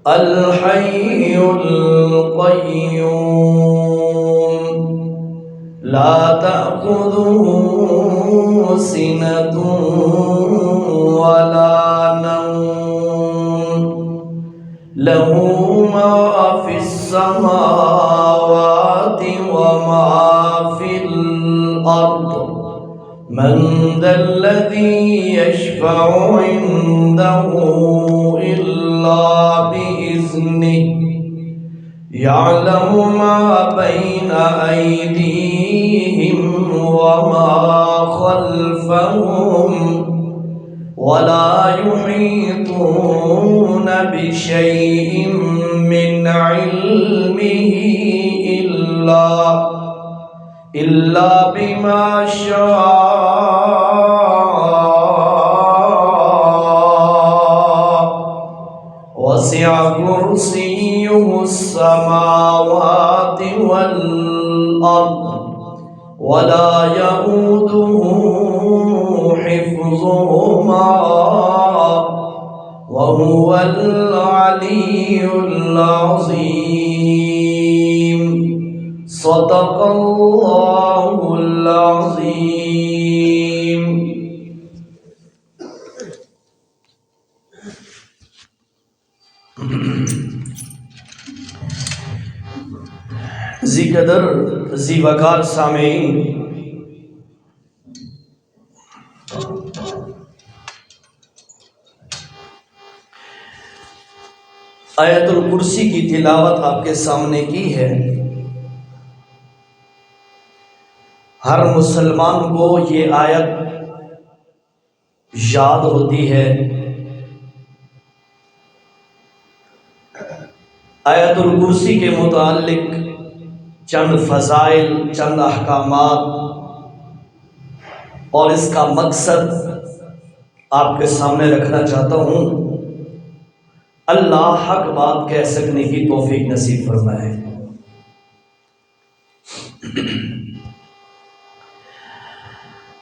الحي القيوم لا تأخذه سنة ولا نوم له ما في السماوات وما في الأرض من ذا الذي يشفع عنده إلا بإذنه يعلم ما بين أيديهم وما خلفهم ولا يحيطون بشيء من علمه إلا بما شاء وسع كرسيه السماوات والأرض ولا يؤوده حفظهما وهو العلي العظيم صدق الله العظيم. ذی قدر ذی وقار سامعین، آیت الکرسی کی تلاوت آپ کے سامنے کی ہے۔ ہر مسلمان کو یہ آیت یاد ہوتی ہے۔ آیت الکرسی کے متعلق چند فضائل، چند احکامات اور اس کا مقصد آپ کے سامنے رکھنا چاہتا ہوں۔ اللہ حق بات کہہ سکنے کی توفیق نصیب فرمائے۔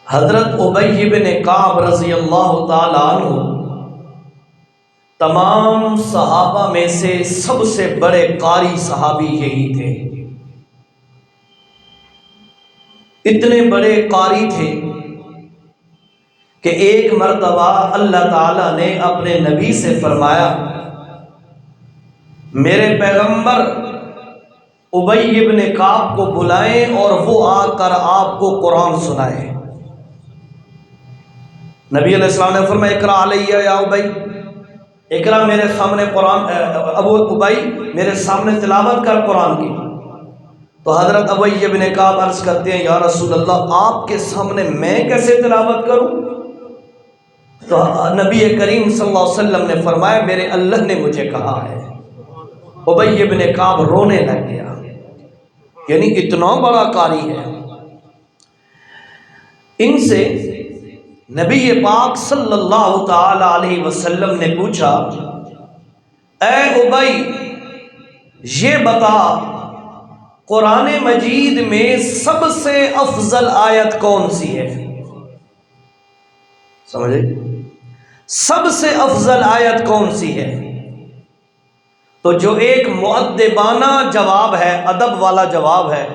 حضرت ابی بن کعب رضی اللہ تعالی عنہ تمام صحابہ میں سے سب سے بڑے قاری صحابی یہی تھے۔ اتنے بڑے قاری تھے کہ ایک مرتبہ اللہ تعالیٰ نے اپنے نبی سے فرمایا، میرے پیغمبر ابی بن کعب کو بلائیں اور وہ آ کر آپ کو قرآن سنائے۔ نبی علیہ السلام نے فرمایا، اقرا علیہ یا ابی، اقرا میرے سامنے قرآن، ابو ابی میرے سامنے تلاوت کر قرآن کی۔ تو حضرت ابی بن کعب عرض کرتے ہیں، یا رسول اللہ، آپ کے سامنے میں کیسے تلاوت کروں؟ تو نبی کریم صلی اللہ علیہ وسلم نے فرمایا، میرے اللہ نے مجھے کہا ہے۔ ابی بن کعب رونے لگ گیا، یعنی اتنا بڑا قاری ہے۔ ان سے نبی پاک صلی اللہ تعالی علیہ وسلم نے پوچھا، اے ابی، یہ بتا قرآن مجید میں سب سے افضل آیت کون سی ہے؟ سمجھے؟ سب سے افضل آیت کون سی ہے؟ تو جو ایک مؤدبانہ جواب ہے، ادب والا جواب ہے،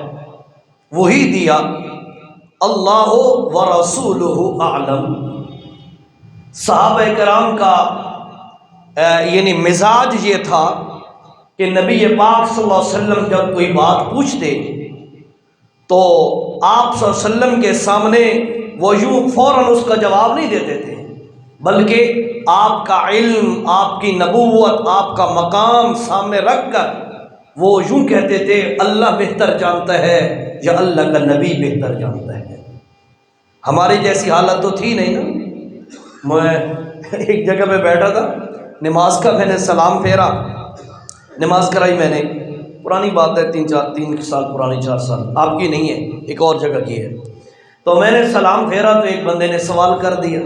وہی دیا، اللہ ورسولہ اعلم۔ صحابہ کرام کا یعنی مزاج یہ تھا کہ نبی پاک صلی اللہ علیہ وسلم جب کوئی بات پوچھتے تو آپ صلی اللہ علیہ وسلم کے سامنے وہ یوں فوراً اس کا جواب نہیں دیتے تھے، بلکہ آپ کا علم، آپ کی نبوت، آپ کا مقام سامنے رکھ کر وہ یوں کہتے تھے، اللہ بہتر جانتا ہے یا اللہ کا نبی بہتر جانتا ہے۔ ہماری جیسی حالت تو تھی نہیں نا۔ میں ایک جگہ پہ بیٹھا تھا، نماز کا میں نے سلام پھیرا، نماز کرائی میں نے، پرانی بات ہے، 3 سال پرانی، 4 سال، آپ کی نہیں ہے، ایک اور جگہ کی ہے۔ تو میں نے سلام پھیرا تو ایک بندے نے سوال کر دیا،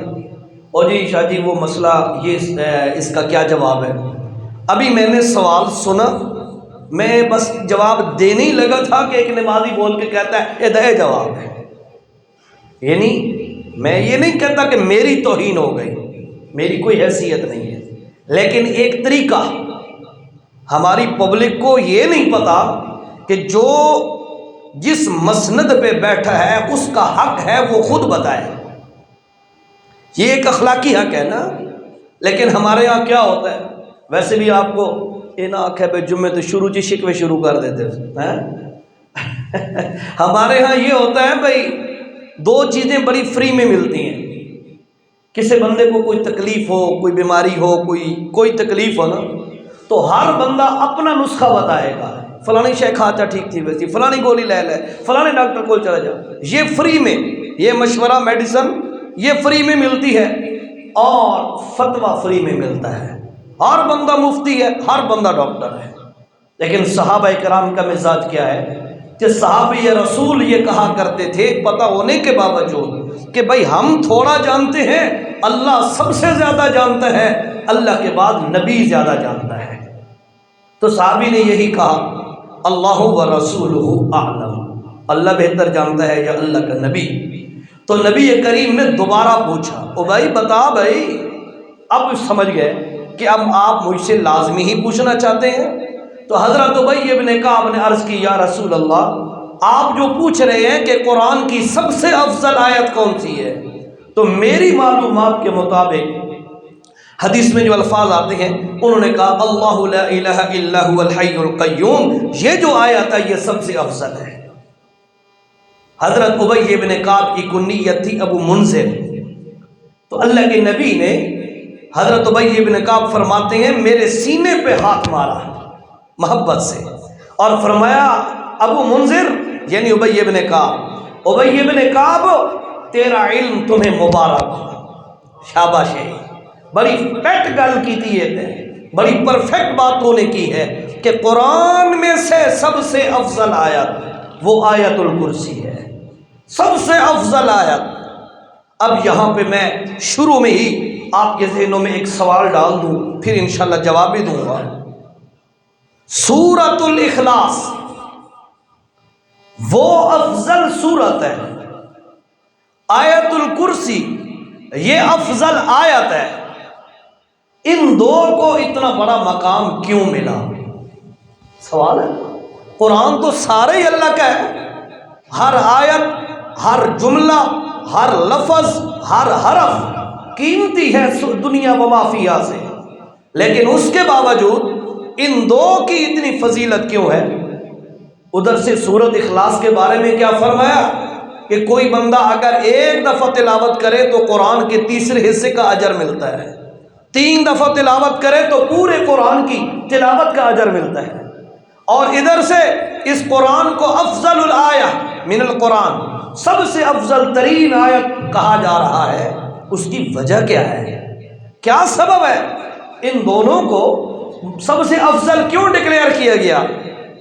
اور جی شاہ جی وہ مسئلہ یہ اس کا کیا جواب ہے؟ ابھی میں نے سوال سنا، میں بس جواب دینے ہی لگا تھا کہ ایک نمازی بول کے کہتا ہے یہ دے جواب ہے۔ یعنی میں یہ نہیں کہتا کہ میری توہین ہو گئی، میری کوئی حیثیت نہیں ہے، لیکن ایک طریقہ ہماری پبلک کو یہ نہیں پتا کہ جو جس مسند پہ بیٹھا ہے اس کا حق ہے وہ خود بتائے. یہ ایک اخلاقی حق ہے نا. لیکن ہمارے ہاں کیا ہوتا ہے، ویسے بھی آپ کو یہ نہ آنکھیں پہ جمعے تو شروع جی شکوے شروع کر دیتے ہیں. ہمارے ہاں یہ ہوتا ہے بھائی دو چیزیں بڑی فری میں ملتی ہیں. کسی بندے کو کوئی تکلیف ہو، کوئی بیماری ہو، کوئی تکلیف ہو نا، تو ہر بندہ اپنا نسخہ بتائے گا. فلانی شے کھاتا ٹھیک تھی ویسی، فلانی گولی لے لے، فلانے ڈاکٹر کو چلا جا. یہ فری میں، یہ مشورہ میڈیسن یہ فری میں ملتی ہے، اور فتویٰ فری میں ملتا ہے. ہر بندہ مفتی ہے، ہر بندہ ڈاکٹر ہے. لیکن صحابہ کرام کا مزاج کیا ہے کہ صحابی رسول یہ کہا کرتے تھے پتہ ہونے کے باوجود کہ بھائی ہم تھوڑا جانتے ہیں، اللہ سب سے زیادہ جانتا ہے، اللہ کے بعد نبی زیادہ جانتا ہے. تو صحابی نے یہی کہا اللہ و رسولہ اعلم، اللہ بہتر جانتا ہے یا اللہ کا نبی. تو نبی کریم نے دوبارہ پوچھا، او بھائی بتا بھائی. اب سمجھ گئے کہ اب آپ مجھ سے لازمی ہی پوچھنا چاہتے ہیں. تو حضرت ابی ابن کعب نے عرض کی یا رسول اللہ، آپ جو پوچھ رہے ہیں کہ قرآن کی سب سے افضل آیت کون سی ہے، تو میری معلومات کے مطابق حدیث میں جو الفاظ آتے ہیں انہوں نے کہا اللہ لا الہ الا هو الحی القیوم، یہ جو آیت ہے یہ سب سے افضل ہے. حضرت ابی ابن کعب کی کنیت تھی ابو منذر. تو اللہ کے نبی نے حضرت ابی ابن کعب فرماتے ہیں میرے سینے پہ ہاتھ مارا محبت سے اور فرمایا ابو منذر یعنی ابی ابن کعب، ابی ابن کعب تیرا علم تمہیں مبارک ہو. شاباش ہے، بڑی پیٹ گل کی تھی، یہ بڑی پرفیکٹ بات تو نے کی ہے کہ قرآن میں سے سب سے افضل آیت وہ آیت الکرسی ہے، سب سے افضل آیت. اب یہاں پہ میں شروع میں ہی آپ کے ذہنوں میں ایک سوال ڈال دوں، پھر انشاءاللہ جواب بھی دوں گا. سورۃ الاخلاص وہ افضل سورت ہے، آیت الکرسی یہ افضل آیت ہے. ان دو کو اتنا بڑا مقام کیوں ملا؟ سوال ہے. قرآن تو سارے ہی اللہ کا ہے، ہر آیت، ہر جملہ، ہر لفظ، ہر حرف قیمتی ہے دنیا و ما فیہا سے. لیکن اس کے باوجود ان دو کی اتنی فضیلت کیوں ہے؟ ادھر سے سورۃ اخلاص کے بارے میں کیا فرمایا کہ کوئی بندہ اگر ایک دفعہ تلاوت کرے تو قرآن کے تیسرے حصے کا اجر ملتا ہے، 3 دفعہ تلاوت کرے تو پورے قرآن کی تلاوت کا اجر ملتا ہے. اور ادھر سے اس قرآن کو افضل الآیہ من القرآن، سب سے افضل ترین آیت کہا جا رہا ہے. اس کی وجہ کیا ہے؟ کیا سبب ہے ان دونوں کو سب سے افضل کیوں ڈکلیئر کیا گیا؟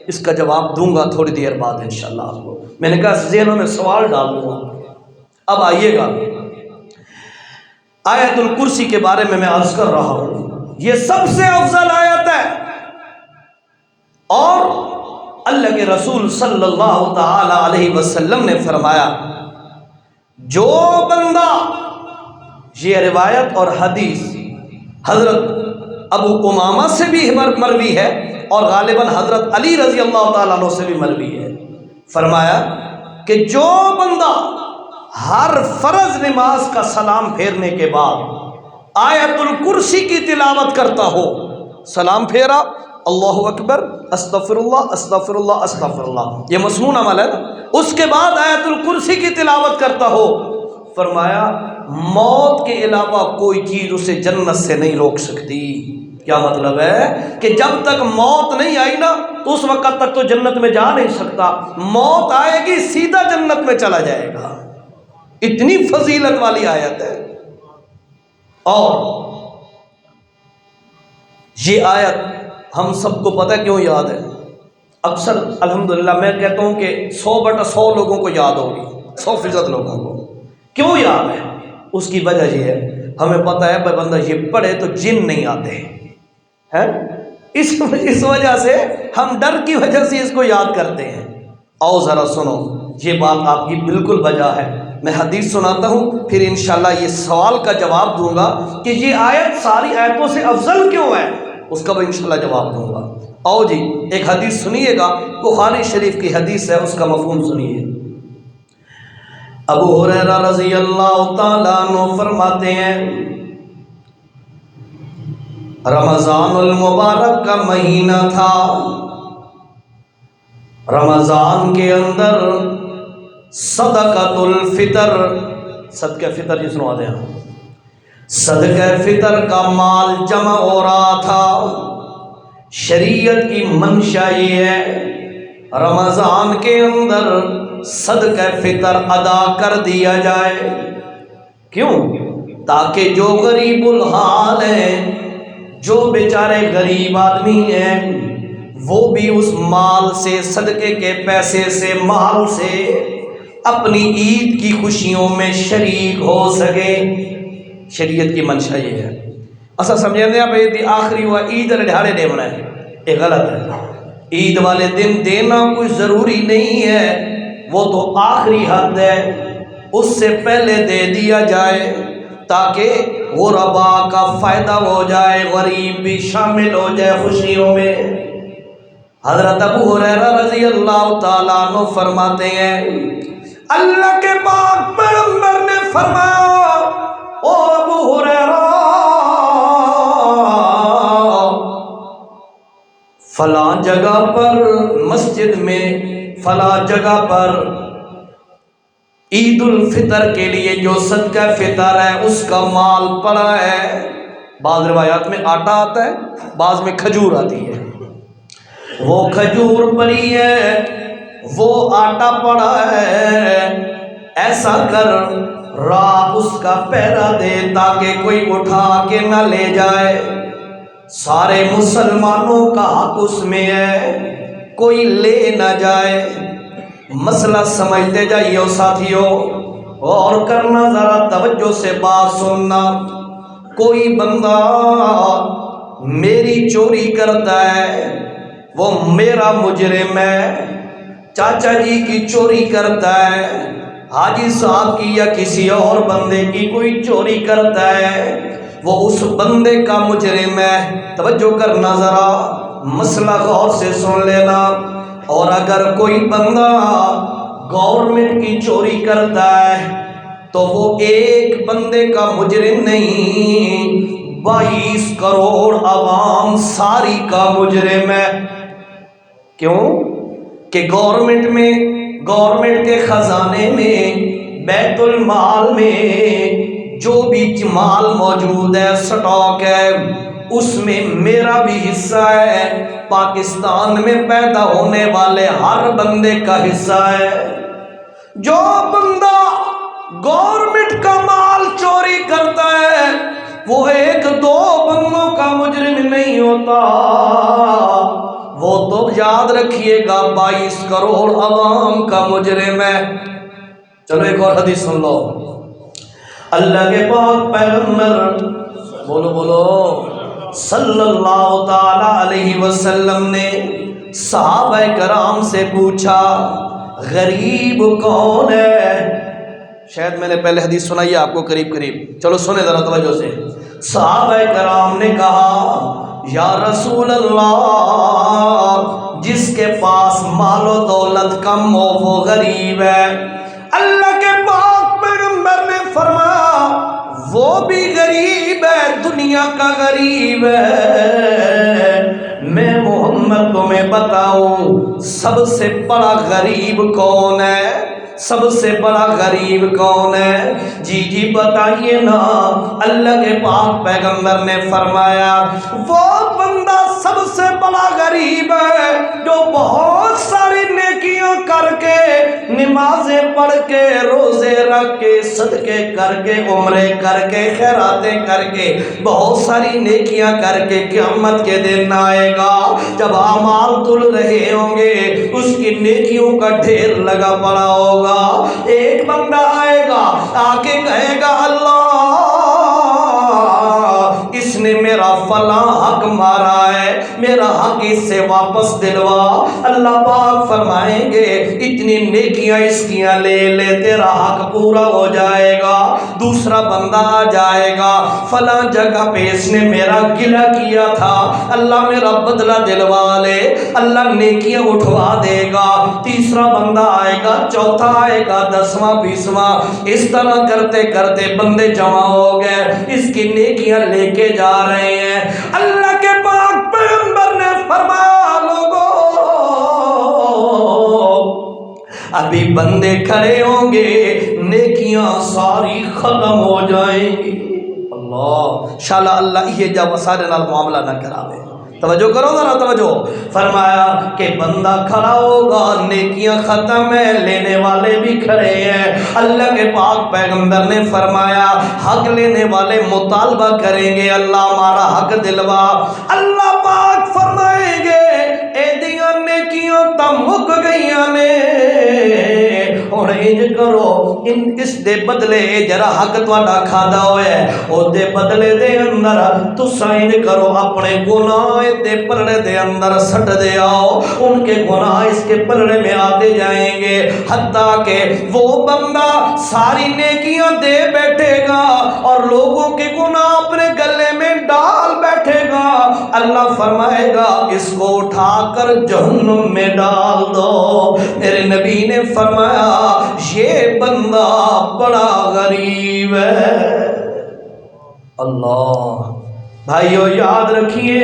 اس کا جواب دوں گا تھوڑی دیر بعد انشاءاللہ. آپ کو میں نے کہا ذہنوں میں سوال ڈال دوں گا. اب آئیے گا آیت الکرسی کے بارے میں عرض کر رہا ہوں، یہ سب سے افضل آیت ہے. اور اللہ کے رسول صلی اللہ تعالی علیہ وسلم نے فرمایا جو بندہ، یہ روایت اور حدیث حضرت ابو امامہ سے بھی مروی ہے اور غالباً حضرت علی رضی اللہ تعالیٰ عنہ سے بھی مروی ہے. فرمایا کہ جو بندہ ہر فرض نماز کا سلام پھیرنے کے بعد آیت الکرسی کی تلاوت کرتا ہو، سلام پھیرا اللہ اکبر استغفر اللہ استغفر اللہ استغفر اللہ، یہ مسنون عمل ہے نا، اس کے بعد آیت الکرسی کی تلاوت کرتا ہو، فرمایا موت کے علاوہ کوئی چیز اسے جنت سے نہیں روک سکتی. کیا مطلب ہے کہ جب تک موت نہیں آئی نا تو اس وقت تک تو جنت میں جا نہیں سکتا، موت آئے گی سیدھا جنت میں چلا جائے گا. اتنی فضیلت والی آیت ہے. اور یہ آیت ہم سب کو پتہ کیوں یاد ہے؟ اکثر الحمدللہ میں کہتا ہوں کہ 100/100 لوگوں کو یاد ہوگی، 100% لوگوں کو. کیوں یاد ہے؟ اس کی وجہ یہ ہے ہمیں پتہ ہے بھائی بندہ یہ پڑھے تو جن نہیں آتے ہیں، اس وجہ سے ہم ڈر کی وجہ سے اس کو یاد کرتے ہیں. آؤ ذرا سنو، یہ بات آپ کی بالکل وجہ ہے. میں حدیث سناتا ہوں پھر انشاءاللہ یہ سوال کا جواب دوں گا کہ یہ آیت ساری آیتوں سے افضل کیوں ہے. اس کا بھی انشاءاللہ جواب دوں گا۔ آؤ جی ایک حدیث سنیے گا، بخاری شریف کی حدیث ہے، اس کا مفہوم سنیے۔ ابو ہریرہ رضی اللہ تعالیٰ عنہ فرماتے ہیں رمضان المبارک کا مہینہ تھا، رمضان کے اندر صدقۃ الفطر، صدقہ فطر جس نو آتے ہیں، صدقہ فطر کا مال جمع ہو رہا تھا۔ شریعت کی منشا یہ ہے رمضان کے اندر صدقہ فطر ادا کر دیا جائے، کیوں؟ تاکہ جو غریب الحال ہیں، جو بیچارے غریب آدمی ہیں، وہ بھی اس مال سے، صدقے کے پیسے سے، مال سے اپنی عید کی خوشیوں میں شریک ہو سکے۔ شریعت کی منشا یہ ہے۔ اصل سمجھیں آپ یہ آخری ہوا عید والے دہاڑے دے بنا ہے، یہ غلط ہے۔ عید والے دن دینا کوئی ضروری نہیں ہے، وہ تو آخری حد ہے، اس سے پہلے دے دیا جائے تاکہ غرباء کا فائدہ ہو جائے، غریب بھی شامل ہو جائے خوشیوں میں۔ حضرت ابو ہریرہ رضی اللہ تعالیٰ عنہ فرماتے ہیں اللہ کے پاک پیغمبر نے فرمایا او ابو ہریرہ فلاں جگہ پر مسجد میں، فلاں جگہ پر عید الفطر کے لیے جو صدقہ فطر ہے اس کا مال پڑا ہے۔ بعض روایات میں آٹا آتا ہے، بعض میں کھجور آتی ہے، وہ کھجور پڑی ہے، وہ آٹا پڑا ہے، ایسا کر رات اس کا پہرا دے تاکہ کوئی اٹھا کے نہ لے جائے۔ سارے مسلمانوں کا حق اس میں ہے، کوئی لے نہ جائے۔ مسئلہ سمجھتے جائیے ساتھیوں، اور کرنا ذرا توجہ سے بات سننا۔ کوئی بندہ میری چوری کرتا ہے، وہ میرا مجرم ہے۔ چاچا جی کی چوری کرتا ہے، حاجی صاحب کی یا کسی اور بندے کی کوئی چوری کرتا ہے، وہ اس بندے کا مجرم ہے۔ توجہ کرنا ذرا، مسئلہ غور سے سن لینا۔ اور اگر کوئی بندہ گورنمنٹ کی چوری کرتا ہے تو وہ ایک بندے کا مجرم نہیں، 22 کروڑ عوام ساری کا مجرم ہے۔ کیوں کہ گورنمنٹ کے خزانے میں، بیت المال میں جو بھی مال موجود ہے، سٹاک ہے، اس میں میرا بھی حصہ ہے، پاکستان میں پیدا ہونے والے ہر بندے کا حصہ ہے۔ جو بندہ گورنمنٹ کا مال چوری کرتا ہے وہ ایک دو بندوں کا مجرم نہیں ہوتا، وہ تو یاد رکھیے گا 22 کروڑ عوام کا مجرم ہے۔ چلو ایک اور حدیث سن لو۔ اللہ کے پاک پیغمبر بولو صلی اللہ تعالی علیہ وسلم نے صحابہ کرام سے پوچھا غریب کون ہے؟ شاید میں نے پہلے حدیث سنائی ہے آپ کو قریب، چلو سنیں ذرا توجہ سے۔ صحابہ کرام نے کہا یا رسول اللہ، جس کے پاس مال و دولت کم ہو وہ غریب ہے۔ اللہ کے پاک پیغمبر نے فرمایا وہ بھی غریب ہے، دنیا کا غریب ہے۔ میں محمد تمہیں بتاؤں سب سے بڑا غریب کون ہے؟ سب سے بڑا غریب کون ہے؟ جی بتائیے نا۔ اللہ کے پاک پیغمبر نے فرمایا وہ بندہ سب سے بڑا غریب ہے جو بہت ساری نیکیاں کر کے، نمازیں پڑھ کے، روزے رکھ کے، صدقے کر کے، عمرے کر کے، خیراتیں کر کے، بہت ساری نیکیاں کر کے قیامت کے دن آئے گا جب اعمال تل رہے ہوں گے، اس کی نیکیوں کا ڈھیر لگا پڑا ہوگا۔ ایک بندہ آئے گا، آ کے کہے گا اللہ اس نے میرا فلاں حق حق مارا ہے، میرا حق اس سے واپس دلوا۔ اللہ پاک فرمائیں گے اتنی نیکیاں اس کیاں لے لے، تیرا حق پورا ہو جائے گا۔ دوسرا بندہ آ جائے گا، فلاں جگہ پہ اس نے میرا گلہ کیا تھا، اللہ میرا بدلہ دلوا لے، اللہ نیکیاں اٹھوا دے گا۔ تیسرا بندہ آئے گا، چوتھا آئے گا، 10واں 20واں، اس طرح کرتے کرتے بندے جمع ہو گئے، اس کی نیکیاں لے کے جا رہے ہیں۔ اللہ کے پاک پیغمبر نے فرمایا لوگوں ابھی بندے کھڑے ہوں گے، نیکیاں ساری ختم ہو جائیں گی۔ اللہ شاءاللہ اللہ یہ جب سارے نال معاملہ نہ کراوے، توجہ کرو ذرا توجہ۔ فرمایا کہ بندہ کھڑا ہوگا، نیکیاں ختم ہے، لینے والے بھی کھڑے ہیں۔ اللہ کے پاک پیغمبر نے فرمایا حق لینے والے مطالبہ کریں گے، اللہ ہمارا حق دلوا۔ اللہ پاک فرمائیں گے اے دیاں نیکیاں تا مک گئیاں نے، اور انج کرو اس دے بدلے جرا حق تہاڈا کھادا ہویا ہے، او دے بدلے دے اندر تساں انج کرو اپنے گناہ دے پلڑے دے اندر سٹ دے آؤ، ان کے گناہ اس کے پلڑے میں آتے جائیں گے، حتیٰ کہ وہ بندہ ساری نیکیاں دے بیٹھے گا اور لوگوں کے گناہ اپنے گلے میں ڈال بیٹھے گا۔ اللہ فرمائے گا اس کو اٹھا کر جہنم میں ڈال دو۔ میرے نبی نے فرمایا یہ بندہ بڑا غریب ہے۔ اللہ بھائیو یاد رکھیے۔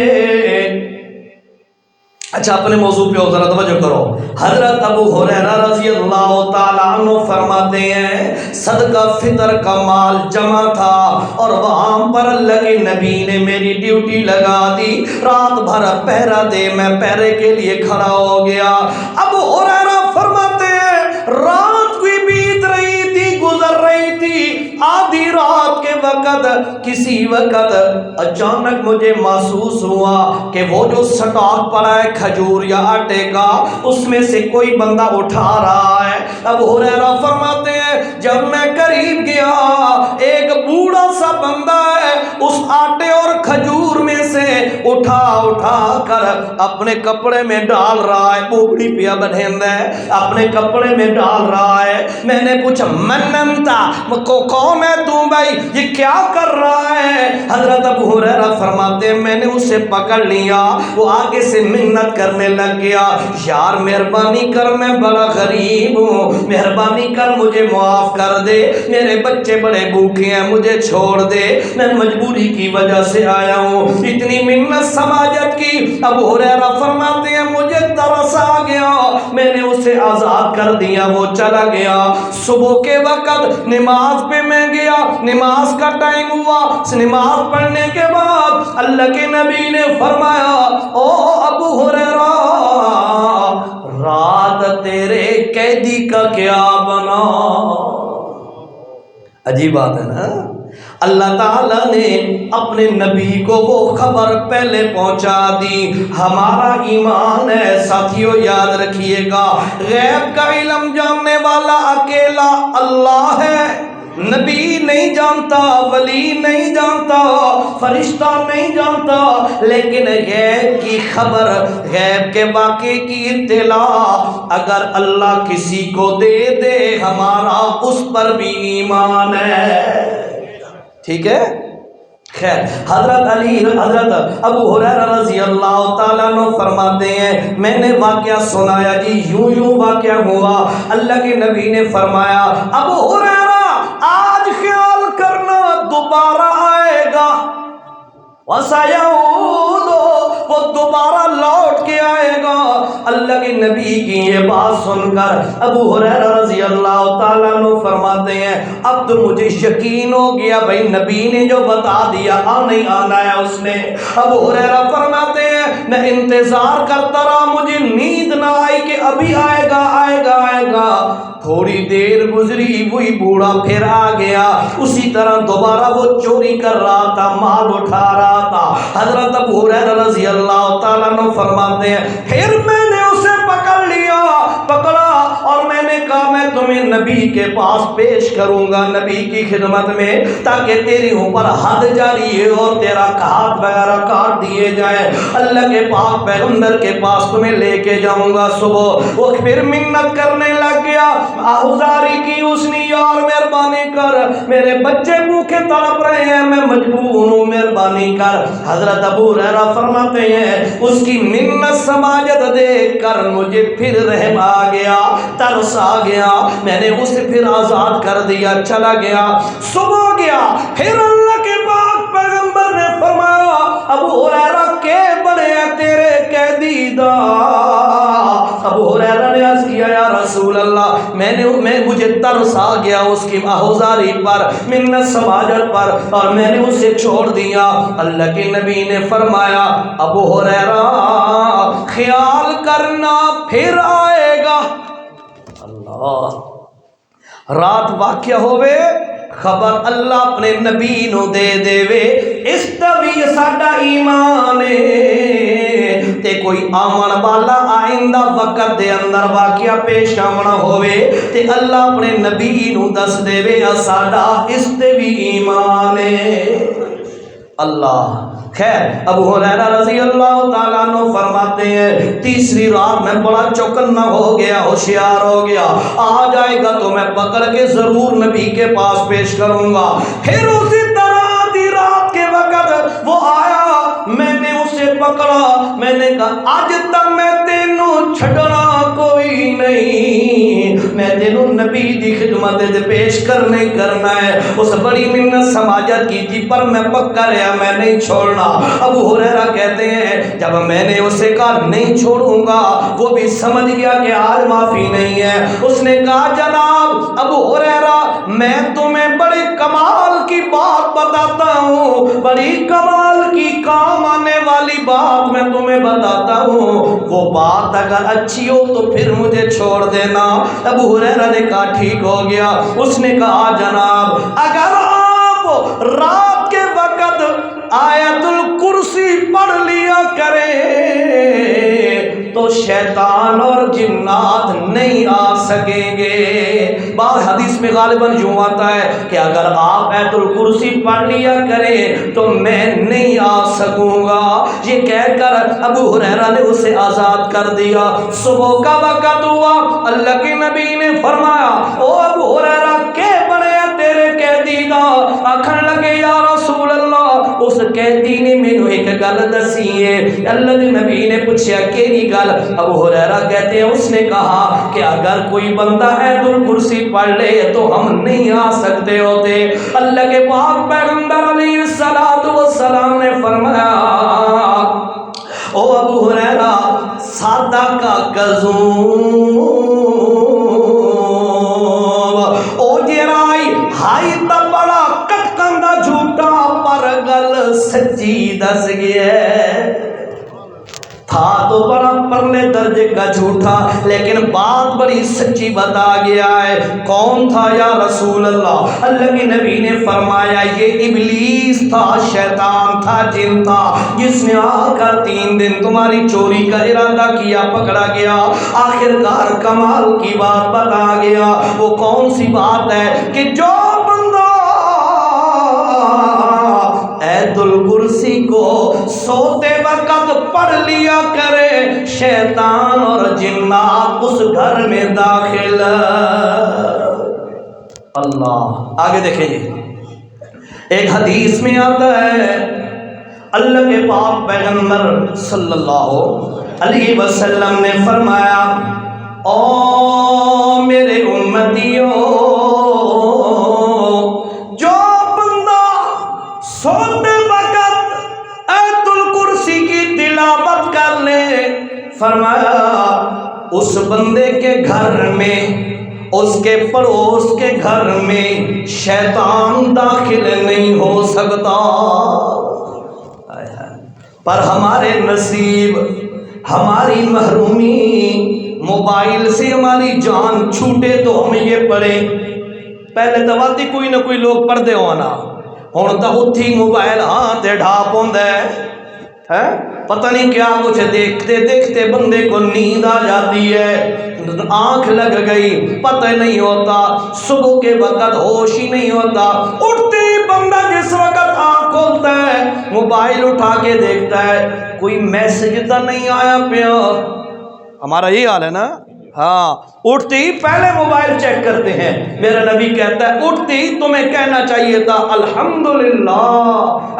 اچھا اپنے موضوع پہ ذرا توجہ کرو۔ حضرت ابو ہریرہ رضی اللہ تعالیٰ عنہ فرماتے ہیں صدقہ فطر کا مال جمع تھا اور وہاں پر اللہ کے نبی نے میری ڈیوٹی لگا دی، رات بھر پہرا دے، میں پہرے کے لیے کھڑا ہو گیا۔ ابو ہریرہ فرماتے ہیں رات کوئی بیت رہی تھی، گزر رہی تھی، آدھی رات کے وقت کسی وقت اچانک مجھے محسوس ہوا کہ وہ جو سٹاک پڑا ہے کھجور یا آٹے کا، اس میں سے کوئی بندہ اٹھا رہا ہے۔ ابو ہریرہ فرماتے ہیں جب میں قریب گیا ایک بوڑھا سا بندہ ہے اس آٹے اور کھجور میں سے اٹھا کر اپنے کپڑے میں ڈال رہا ہے، بوڑھی پیا بنہند ہے، اپنے کپڑے میں ڈال رہا ہے۔ میں نے پوچھا من انتا، کون ہے تو بھائی، یہ کیا کر رہا ہے؟ حضرت ابو ہریرہ فرماتے ہیں میں نے اسے پکڑ لیا، وہ آگے سے منت کرنے لگ گیا، یار مہربانی کر، میں بڑا غریب ہوں، مہربانی کر مجھے معاف کر دے، میرے بچے بڑے بھوکے ہیں، مجھے چھوڑ دے، میں مجبوری کی وجہ سے آیا ہوں۔ اتنی منت سماجت کی۔ ابو ہریرہ فرماتے ہیں مجھے ترس آ گیا، میں نے اسے آزاد کر دیا، وہ چلا گیا۔ صبح کے وقت نماز پہ میں گیا، نماز کا ٹائم ہوا، نماز پڑھنے کے بعد اللہ کے نبی نے فرمایا او ابو ہریرہ رات تیرے قیدی کا کیا بنا؟ عجیب بات ہے نا، اللہ تعالیٰ نے اپنے نبی کو وہ خبر پہلے پہنچا دی۔ ہمارا ایمان ہے ساتھیوں، یاد رکھیے گا غیب کا علم جاننے والا اکیلا اللہ ہے، نبی نہیں جانتا، ولی نہیں جانتا، فرشتہ نہیں جانتا، لیکن غیب کی خبر، غیب کے واقعے کی اطلاع اگر اللہ کسی کو دے دے ہمارا اس پر بھی ایمان ہے۔ ٹھیک ہے خیر، حضرت ابو ہریرہ رضی اللہ تعالیٰ عنہ فرماتے ہیں میں نے واقعہ سنایا جی، یوں واقعہ ہوا۔ اللہ کے نبی نے فرمایا ابو ہریرہ آج خیال کرنا دوبارہ آئے گا، وَسَيَعُودُ، وہ دوبارہ لوٹ کے آئے گا۔ اللہ کے نبی کی یہ بات سن کر ابو ہریرہ رضی اللہ تعالیٰ عنہ فرماتے ہیں اب تو مجھے یقین ہو گیا بھائی نبی نے جو بتا دیا نہیں آنا ہے اس نے۔ ابو ہریرہ فرماتے ہیں میں انتظار کرتا رہا، مجھے نیند نہ آئی کہ ابھی آئے گا آئے گا آئے گا۔ تھوڑی دیر گزری، وہی بوڑھا پھر آ گیا، اسی طرح دوبارہ وہ چوری کر رہا تھا، مال اٹھا رہا تھا۔ حضرت ابو ہریرہ رضی اللہ تعالیٰ عنہ فرماتے ہیں پھر میں نے اسے پکڑا اور میں نے کہا میں تمہیں نبی کے پاس پیش کروں گا نبی کی خدمت میں، تاکہ تیری اوپر حد جاری ہے اور تیرا ہاتھ وغیرہ کاٹ دیے جائیں۔ اللہ کے پاک پیغمبر کے پاس تمہیں لے کے جاؤں گا صبح۔ وہ پھر منت کرنے لگ گیا، آہذاری کی اس نے، یار مہربانی کر، میرے بچے بھوکے تڑپ رہے ہیں، میں مجبور ہوں، مہربانی کر۔ حضرت ابو ہریرہ فرماتے ہیں اس کی منت سماجت دیکھ کر مجھے پھر رحم آ گیا، ترس آ گیا، میں نے اسے پھر آزاد کر دیا، چلا گیا۔ صبح گیا، پھر اللہ کے پاک پیغمبر نے فرمایا ابو ہریرہ کے بڑے ہیں تیرے قیدی دا۔ ابو ہریرہ نے عرض کیا یا رسول اللہ، مجھے ترس آ گیا اس کی آہذاری پر، منت سماجت پر، اور میں نے اسے چھوڑ دیا۔ اللہ کے نبی نے فرمایا ابو ہریرہ خیال کرنا پھر آئے گا۔ اللہ، رات واقعہ ہوئے، خبر اللہ اپنے نبی نو دے دے وے، اس طبی ساڈا ایمان ہے تے کوئی آمن والا آئندہ وقت دے اندر واقعہ پیش آمنا ہوئے تے اللہ اپنے نبی نو دس دے وے ساڈا اس طبی ایمان ہے۔ اللہ خیر، ابو ہریرہ رضی اللہ تعالیٰ عنہ فرماتے ہیں تیسری رات میں بڑا چوکنا ہو گیا، ہوشیار ہو گیا، آ جائے گا تو میں پکڑ کے ضرور نبی کے پاس پیش کروں گا۔ پھر اسی طرح آدھی رات کے وقت وہ آیا، میں نے اسے پکڑا، میں نے کہا آج تک میں تینوں چھڑنا کوئی نہیں، میں تینوں نبی دی خدمت پیش کرنا ہے۔ اس بڑی منت سماجت کی تھی پر میں پکا رہا، میں نہیں چھوڑنا۔ ابو ہریرہ کہتے ہیں جب میں نے اسے کہا نہیں چھوڑوں گا، وہ بھی سمجھ گیا کہ آج معافی نہیں ہے۔ اس نے کہا جناب ابو ہریرہ میں تمہیں بڑے کمال کی بات بتاتا ہوں، بڑی کمال کی کام آنے والی بات میں تمہیں بتاتا ہوں، وہ بات اگر اچھی ہو تو پھر مجھے چھوڑ دینا۔ ابو ہریرہ نے کہا ٹھیک ہو گیا۔ اس نے کہا جناب اگر آپ رات کے وقت آیت الکرسی پڑھ لیا کریں تو شیطان اور جنات نہیں آ سکیں گے۔ بعض حدیث میں غالباً یوں آتا ہے کہ اگر آپ آیت الکرسی پڑھ لیا کریں تو میں نہیں آ سکوں گا۔ یہ کہہ کر ابو ہریرہ نے اسے آزاد کر دیا۔ صبح کا وقت ہوا، اللہ کے نبی نے فرمایا او ابو ہریرہ کے بڑے تیرے قیدی دا؟ آکھن لگے یا رسول اللہ اس قیدی نے مینوں ایک گل دسی ہے۔ اللہ کے نبی نے پوچھا کیڑی گل؟ ابو ہریرہ کہتے ہیں اس نے کہا کہ اگر کوئی بندہ آیت الکرسی پڑھ لے تو ہم نہیں آ سکتے ہوتے۔ اللہ کے پاک پیغمبر علیہ السلام نے فرمایا او ابو ہریرہ سادہ کا کزوں او جرائی ہائی تا بڑا کٹکندا جھوٹا پر گل سچی دس گیا تھا تو بڑا پرلے درجے کا جھوٹا لیکن بات بڑی سچی بتا گیا ہے۔ کون تھا یا رسول اللہ؟ اللہ کے نبی نے فرمایا یہ ابلیس تھا، شیطان تھا، جن تھا، جس نے آ کر 3 دن تمہاری چوری کا ارادہ کیا، پکڑا گیا، آخر کار کمال کی بات بتا گیا۔ وہ کون سی بات ہے کہ جو بندہ آیت الکرسی کو سوتے وقت پڑھ لیا کرے شیطان اور جنات اس گھر میں داخل۔ اللہ آگے دیکھیں جی، ایک حدیث میں آتا ہے اللہ کے پاک پیغمبر صلی اللہ علیہ وسلم نے فرمایا او میرے امتیوں جو بندہ سوتے وقت آیت الکرسی کی تلاوت کر لے، فرمایا اس بندے کے گھر میں، اس کے پڑوس کے گھر میں شیطان داخل نہیں ہو سکتا۔ پر ہمارے نصیب، ہماری محرومی، موبائل سے ہماری جان چھوٹے تو ہم یہ پڑھیں۔ پہلے تو واتی کوئی نہ کوئی لوگ پڑھتے ہونا، ہوں تو اتھی موبائل ہاں تے ڈھا پوندا ہے ہے، پتہ نہیں کیا کچھ دیکھتے دیکھتے بندے کو نیند آ جاتی ہے، آنکھ لگ گئی، پتہ نہیں ہوتا، صبح کے وقت ہوش ہی نہیں ہوتا، اٹھتے ہی بندہ جس وقت آنکھ کھولتا ہے موبائل اٹھا کے دیکھتا ہے کوئی میسج تو نہیں آیا پیا۔ ہمارا یہی حال ہے نا، ہاں، اٹھتے ہی پہلے موبائل چیک کرتے ہیں۔ میرا نبی کہتا ہے اٹھتے ہی تمہیں کہنا چاہیے تھا الحمدللہ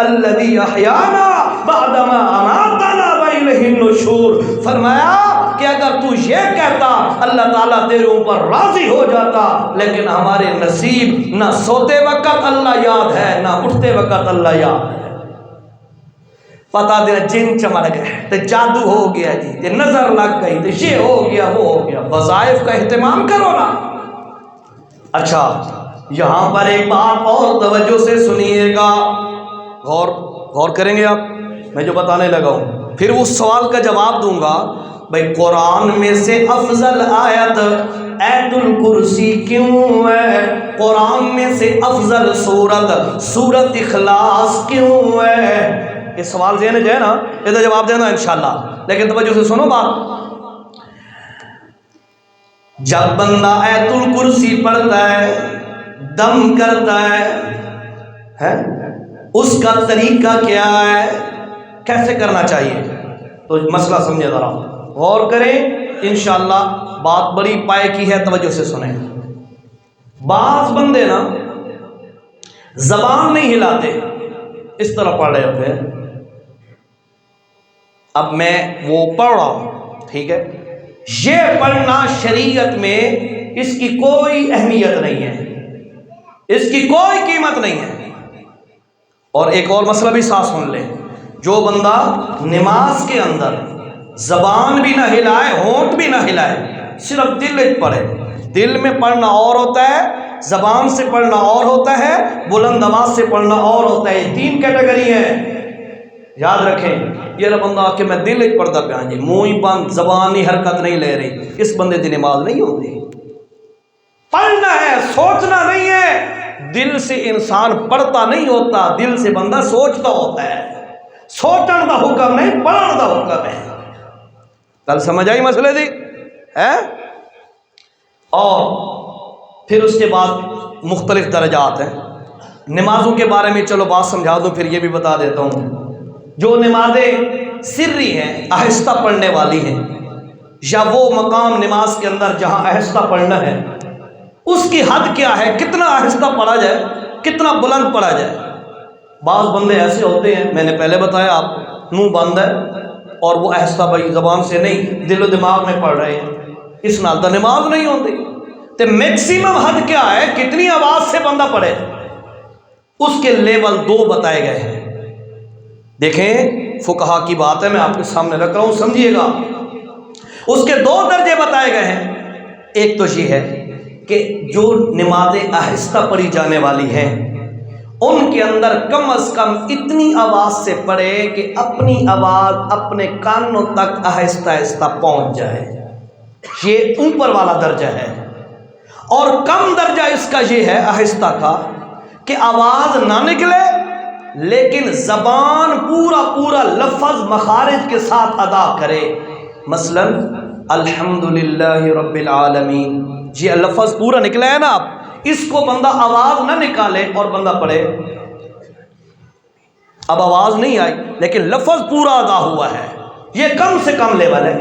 الذی احیانا بعدما اماتنا والیہ النشور۔ فرمایا کہ اگر تو یہ کہتا اللہ تعالیٰ تیرے اوپر راضی ہو جاتا، لیکن ہمارے نصیب نہ سوتے وقت اللہ یاد ہے نہ اٹھتے وقت اللہ یاد ہے۔ پتا دیا جن چمڑ گئے تو جادو ہو گیا جی، تے نظر لگ گئی تو یہ ہو گیا وہ ہو گیا، وظائف کا اہتمام کرو نا۔ اچھا یہاں پر ایک بات اور توجہ سے سنیے گا، غور کریں گے آپ میں جو بتانے لگا ہوں، پھر اس سوال کا جواب دوں گا۔ بھائی قرآن میں سے افضل آیت ایت الکرسی کیوں ہے؟ قرآن میں سے افضل سورت اخلاص کیوں ہے؟ یہ سوال ذہن جو ہے نا یہ تو جواب دینا انشاءاللہ، لیکن توجہ سے سنو بات۔ جب بندہ ایت الکرسی پڑھتا ہے دم کرتا ہے اس کا طریقہ کیا ہے، کیسے کرنا چاہیے؟ تو مسئلہ سمجھے ذرا، غور کریں انشاءاللہ، بات بڑی پائے کی ہے، توجہ سے سنیں۔ بعض بندے نا زبان نہیں ہلاتے، اس طرح پڑھ رہے ہوتے ہیں، اب میں وہ پڑھ رہا ہوں، ٹھیک ہے، یہ پڑھنا شریعت میں اس کی کوئی اہمیت نہیں ہے، اس کی کوئی قیمت نہیں ہے۔ اور ایک اور مسئلہ بھی ساتھ سن لیں، جو بندہ نماز کے اندر زبان بھی نہ ہلائے ہونٹ بھی نہ ہلائے، صرف دل پڑھے، دل میں پڑھنا اور ہوتا ہے، زبان سے پڑھنا اور ہوتا ہے، بلند آواز سے پڑھنا اور ہوتا ہے، یہ تین کیٹیگری ہیں، یاد رکھیں۔ یہ بندہ کہ میں دل ہی پڑھتا پیا جی، منہ ہی بند، زبان ہی حرکت نہیں لے رہی، اس بندے کی نماز نہیں ہوتی۔ پڑھنا ہے، سوچنا نہیں ہے، دل سے انسان پڑھتا نہیں ہوتا، دل سے بندہ سوچتا ہوتا ہے، سوچن دا حکم نہیں، پڑھن دا حکم ہے۔ کل سمجھ آئی مسئلے دی ہے؟ اور پھر اس کے بعد مختلف درجات ہیں نمازوں کے بارے میں، چلو بات سمجھا دوں، پھر یہ بھی بتا دیتا ہوں۔ جو نمازیں سری ہیں، آہستہ پڑھنے والی ہیں، یا وہ مقام نماز کے اندر جہاں آہستہ پڑھنا ہے، اس کی حد کیا ہے، کتنا آہستہ پڑھا جائے، کتنا بلند پڑھا جائے۔ بعض بندے ایسے ہوتے ہیں، میں نے پہلے بتایا، آپ منہ بند ہے اور وہ آہستہ بھائی زبان سے نہیں، دل و دماغ میں پڑھ رہے ہیں، اس نال تو نماز نہیں ہوتی۔ تو میکسیمم حد کیا ہے، کتنی آواز سے بندہ پڑھے، اس کے لیول 2 بتائے گئے ہیں۔ دیکھیں فقہا کی بات ہے، میں آپ کے سامنے رکھ رہا ہوں، سمجھیے گا۔ اس کے 2 درجے بتائے گئے ہیں۔ ایک تو یہ ہے کہ جو نمازیں آہستہ پڑھی جانے والی ہیں ان کے اندر کم از کم اتنی آواز سے پڑھے کہ اپنی آواز اپنے کانوں تک آہستہ آہستہ پہنچ جائے، یہ اوپر والا درجہ ہے۔ اور کم درجہ اس کا یہ ہے آہستہ کا کہ آواز نہ نکلے لیکن زبان پورا لفظ مخارج کے ساتھ ادا کرے، مثلا الحمدللہ رب العالمین، یہ لفظ پورا نکلا ہے نا، آپ اس کو بندہ آواز نہ نکالے اور بندہ پڑھے، اب آواز نہیں آئی لیکن لفظ پورا ادا ہوا ہے، یہ کم سے کم لیول ہے،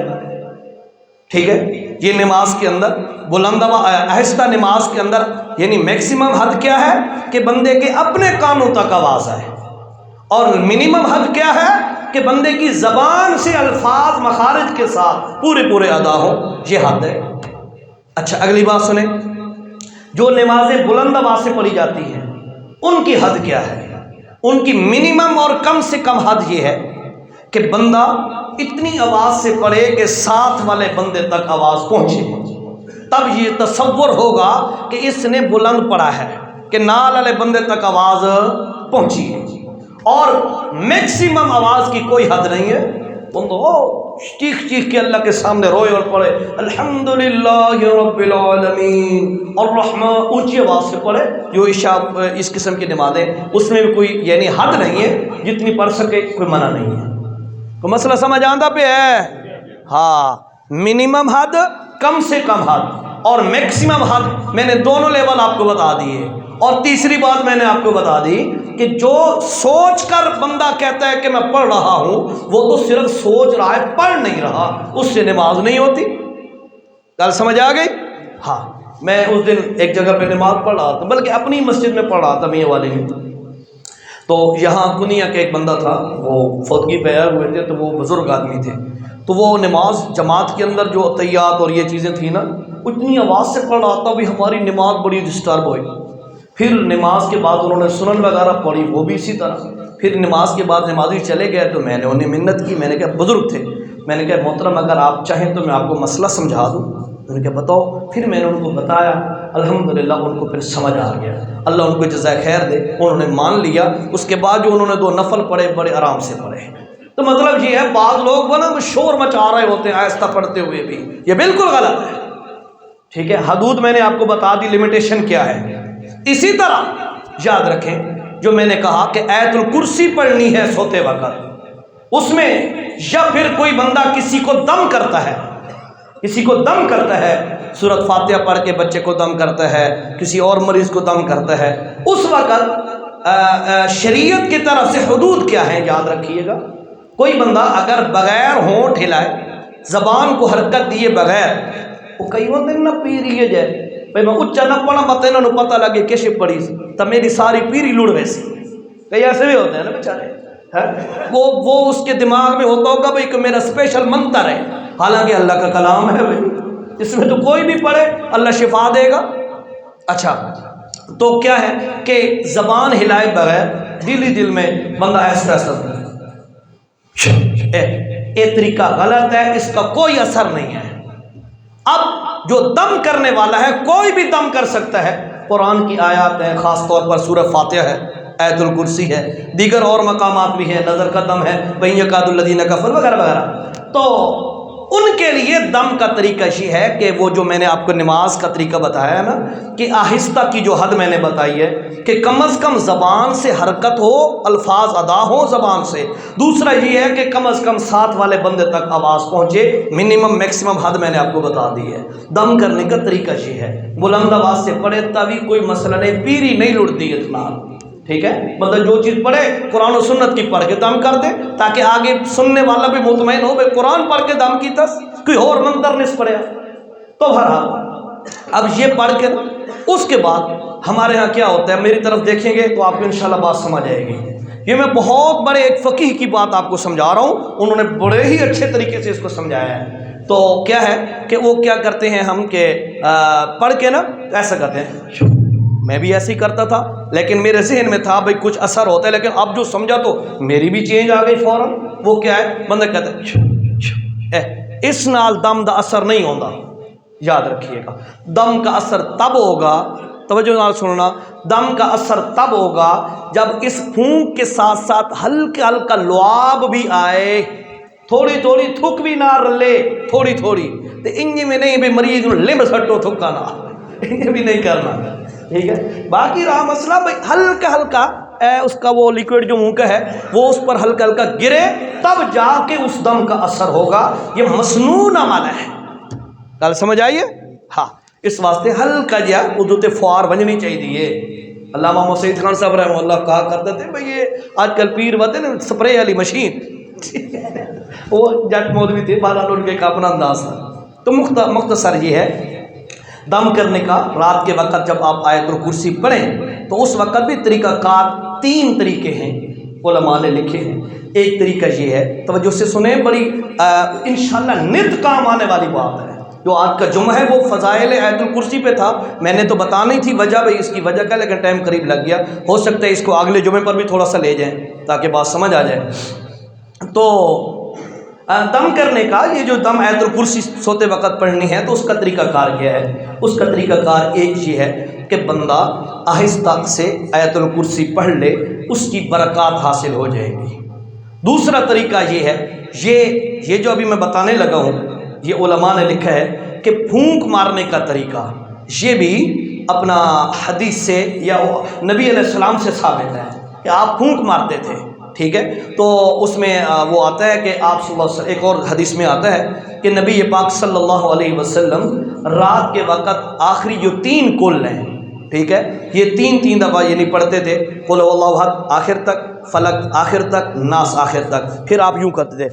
ٹھیک ہے۔ یہ نماز کے اندر بلند آہستہ نماز کے اندر یعنی میکسیمم حد کیا ہے کہ بندے کے اپنے کانوں تک آواز آئے، اور منیمم حد کیا ہے کہ بندے کی زبان سے الفاظ مخارج کے ساتھ پورے ادا ہوں، یہ حد ہے۔ اچھا اگلی بات سنیں، جو نمازیں بلند آواز سے پڑھی جاتی ہیں ان کی حد کیا ہے؟ ان کی منیمم اور کم سے کم حد یہ ہے کہ بندہ اتنی آواز سے پڑھے کہ ساتھ والے بندے تک آواز پہنچے، تب یہ تصور ہوگا کہ اس نے بلند پڑھا ہے، کہ نال والے بندے تک آواز پہنچی ہے۔ اور میکسیمم آواز کی کوئی حد نہیں ہے، بندہ چیخ کے اللہ کے سامنے روئے اور پڑھے الحمدللہ رب العالمین الرحمن، اونچی آواز سے پڑھے، جو عشاء اس قسم کی نمازیں اس میں بھی کوئی یعنی حد نہیں ہے، جتنی پڑھ سکے کوئی منع نہیں ہے۔ تو مسئلہ سمجھ آندہ پہ ہے؟ ہاں، منیمم حد، کم سے کم حد، اور میکسیمم حد میں نے دونوں لیول آپ کو بتا دیے۔ اور تیسری بات میں نے آپ کو بتا دی کہ جو سوچ کر بندہ کہتا ہے کہ میں پڑھ رہا ہوں، وہ تو صرف سوچ رہا ہے، پڑھ نہیں رہا، اس سے نماز نہیں ہوتی۔ گل سمجھ آ گئی؟ ہاں، میں اس دن ایک جگہ پہ نماز پڑھ رہا تھا، بلکہ اپنی مسجد میں پڑھ رہا تھا، میاں والے میں۔ تو یہاں کنیا کا ایک بندہ تھا، وہ فوتگی پہ آئے ہوئے تھے، تو وہ بزرگ آدمی تھے، تو وہ نماز جماعت کے اندر جو تحیات اور یہ چیزیں تھیں نا، اتنی آواز سے پڑھ رہا تھا بھی ہماری نماز بڑی ڈسٹرب ہوئی۔ پھر نماز کے بعد انہوں نے سنن وغیرہ پڑھی، وہ بھی اسی طرح۔ پھر نماز کے بعد نمازی چلے گئے، تو میں نے انہیں منت کی، میں نے کہا بزرگ تھے، میں نے کہا محترم اگر آپ چاہیں تو میں آپ کو مسئلہ سمجھا دوں۔ میں نے کہا بتاؤ۔ پھر میں نے ان کو بتایا، الحمدللہ ان کو پھر سمجھ آ گیا، اللہ ان کو جزائے خیر دے، انہوں نے مان لیا۔ اس کے بعد جو انہوں نے 2 نفل پڑھے، بڑے آرام سے پڑھے۔ تو مطلب یہ ہے، بعض لوگ وہ نا شور مچا رہے ہوتے ہیں آہستہ پڑھتے ہوئے بھی، یہ بالکل غلط ہے، ٹھیک ہے؟ حدود میں نے آپ کو بتا دی، لمیٹیشن کیا ہے۔ اسی طرح یاد رکھیں جو میں نے کہا کہ آیت الکرسی پڑھنی ہے سوتے وقت، اس میں یا پھر کوئی بندہ کسی کو دم کرتا ہے، کسی کو دم کرتا ہے، سورۃ فاتحہ پڑھ کے بچے کو دم کرتا ہے، کسی اور مریض کو دم کرتا ہے، اس وقت شریعت کی طرف سے حدود کیا ہے یاد رکھیے گا۔ کوئی بندہ اگر بغیر ہونٹ ہلائے، زبان کو حرکت دیے بغیر، وہ کئی ہوتے ہیں نہ پیری جائے بھائی میں اچھا نہ پڑھا مت انہوں نے پتہ لگے کیسے پڑھی تو میری ساری پیری لڑ ویسی، کئی ایسے بھی ہوتے ہیں نا بیچارے، وہ اس کے دماغ میں ہوتا ہوگا بھائی کہ میرا اسپیشل منتر ہے، حالانکہ اللہ کا کلام ہے بھائی، اس میں تو کوئی بھی پڑھے اللہ شفا دے گا۔ اچھا، تو کیا ہے کہ زبان ہلائے بغیر دل ہی دل میں بندہ ایسا ایسا، یہ طریقہ غلط ہے، اس کا کوئی اثر نہیں ہے۔ اب جو دم کرنے والا ہے، کوئی بھی دم کر سکتا ہے، قرآن کی آیات ہیں، خاص طور پر سورہ فاتحہ ہے، آیت الکرسی ہے، دیگر اور مقامات بھی ہیں، نظر کا دم ہے، وَإِن يَكَادُ الَّذِينَ كَفَرُوا وغیرہ وغیرہ۔ تو ان کے لیے دم کا طریقہ یہ ہے کہ وہ جو میں نے آپ کو نماز کا طریقہ بتایا ہے نا، کہ آہستہ کی جو حد میں نے بتائی ہے کہ کم از کم زبان سے حرکت ہو، الفاظ ادا ہو زبان سے۔ دوسرا یہ ہے کہ کم از کم ساتھ والے بندے تک آواز پہنچے، منیمم میکسیمم حد میں نے آپ کو بتا دی ہے۔ دم کرنے کا طریقہ یہ ہے، بلند آواز سے پڑھے تبھی کوئی مسئلہ نہیں، پیری نہیں لڑتی اتنا، ٹھیک ہے؟ مطلب جو چیز پڑھے قرآن و سنت کی پڑھ کے دم کر دے، تاکہ آگے سننے والا بھی مطمئن ہو بھائی قرآن پڑھ کے دم کی تس کوئی اور منتر نہیں پڑھے۔ تو بہرحال اب یہ پڑھ کے اس کے بعد ہمارے ہاں کیا ہوتا ہے، میری طرف دیکھیں گے تو آپ کو انشاءاللہ بات سمجھ آئے گی۔ یہ میں بہت بڑے ایک فقیہ کی بات آپ کو سمجھا رہا ہوں، انہوں نے بڑے ہی اچھے طریقے سے اس کو سمجھایا ہے۔ تو کیا ہے کہ وہ کیا کرتے ہیں ہم کہ پڑھ کے نا ایسا کرتے ہیں، میں بھی ایسے ہی کرتا تھا لیکن میرے ذہن میں تھا بھائی کچھ اثر ہوتا ہے، لیکن اب جو سمجھا تو میری بھی چینج آ گئی فوراً۔ وہ کیا ہے، بندہ کہتا ہے اس نال دم دا اثر نہیں ہوتا، یاد رکھیے گا۔ دم کا اثر تب ہوگا، توجہ نال سننا، دم کا اثر تب ہوگا جب اس پھونک کے ساتھ ساتھ ہلکا ہلکا لعاب بھی آئے، تھوڑی تھوڑی تھک بھی نہ رلے، تھوڑی تھوڑی، تو انجی میں نہیں بھی مریض لمب سٹو تھکا نہ، انجی بھی نہیں کرنا، ٹھیک ہے؟ باقی رہا مسئلہ بھائی ہلکا ہلکا اس کا وہ لیکوڈ جو منہ کا ہے وہ اس پر ہلکا ہلکا گرے، تب جا کے اس دم کا اثر ہوگا۔ یہ مصنون عمل ہے، گل سمجھ آئیے؟ ہاں، اس واسطے ہلکا جہا ادو تے فوار بننی چاہیے۔ علامہ محمد سعید خان صاحب رحمہ اللہ کہا کرتے تھے بھائی یہ آج کل پیر ہوتے نا سپرے والی مشین، وہ جٹ مولوی تھے، بہرحال ان کے ایک اپنا انداز تھا۔ تو مختصر یہ ہے دم کرنے کا، رات کے وقت جب آپ آیت الکرسی پڑھیں تو اس وقت بھی طریقہ کار 3 طریقے ہیں علماء نے لکھے ہیں۔ ایک طریقہ یہ ہے، توجہ سے سنیں، بڑی انشاءاللہ نت کام آنے والی بات ہے۔ جو آج کا جمعہ ہے وہ فضائل آیت الکرسی پہ تھا، میں نے تو بتانی تھی وجہ بھائی اس کی وجہ کا، لیکن ٹائم قریب لگ گیا، ہو سکتا ہے اس کو اگلے جمعے پر بھی تھوڑا سا لے جائیں تاکہ بات سمجھ آ جائے۔ تو دم کرنے کا، یہ جو دم آیت الکرسی سوتے وقت پڑھنی ہے تو اس کا طریقہ کار کیا ہے؟ اس کا طریقہ کار ایک یہ ہے کہ بندہ آہستہ سے آیت الکرسی پڑھ لے، اس کی برکات حاصل ہو جائے گی۔ دوسرا طریقہ یہ ہے، یہ جو ابھی میں بتانے لگا ہوں یہ علماء نے لکھا ہے کہ پھونک مارنے کا طریقہ، یہ بھی اپنا حدیث سے یا نبی علیہ السلام سے ثابت ہے کہ آپ پھونک مارتے تھے، ٹھیک ہے، تو اس میں وہ آتا ہے کہ آپ صلی اللہ علیہ وسلم، ایک اور حدیث میں آتا ہے کہ نبی پاک صلی اللہ علیہ وسلم رات کے وقت آخری جو 3 کل ہیں، ٹھیک ہے، یہ 3 دفعہ یعنی پڑھتے تھے، قل هو اللہ احد آخر تک، فلق آخر تک، ناس آخر تک، پھر آپ یوں کرتے تھے،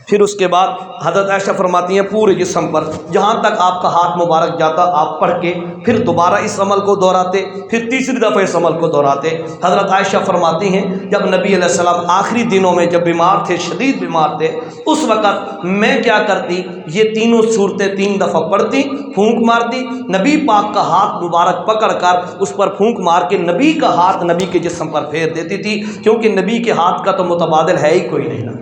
پھر اس کے بعد حضرت عائشہ فرماتی ہیں پورے جسم پر جہاں تک آپ کا ہاتھ مبارک جاتا آپ پڑھ کے پھر دوبارہ اس عمل کو دہراتے، پھر تیسری دفعہ اس عمل کو دہراتے۔ حضرت عائشہ فرماتی ہیں جب نبی علیہ السلام آخری دنوں میں جب بیمار تھے، شدید بیمار تھے، اس وقت میں کیا کرتی، یہ تینوں صورتیں 3 دفعہ پڑھتی، پھونک مارتی، نبی پاک کا ہاتھ مبارک پکڑ کر اس پر پھونک مار کے نبی کا ہاتھ نبی کے جسم پر پھیر دیتی تھی، کیونکہ نبی کے ہاتھ کا تو متبادل ہے ہی کوئی نہیں نا،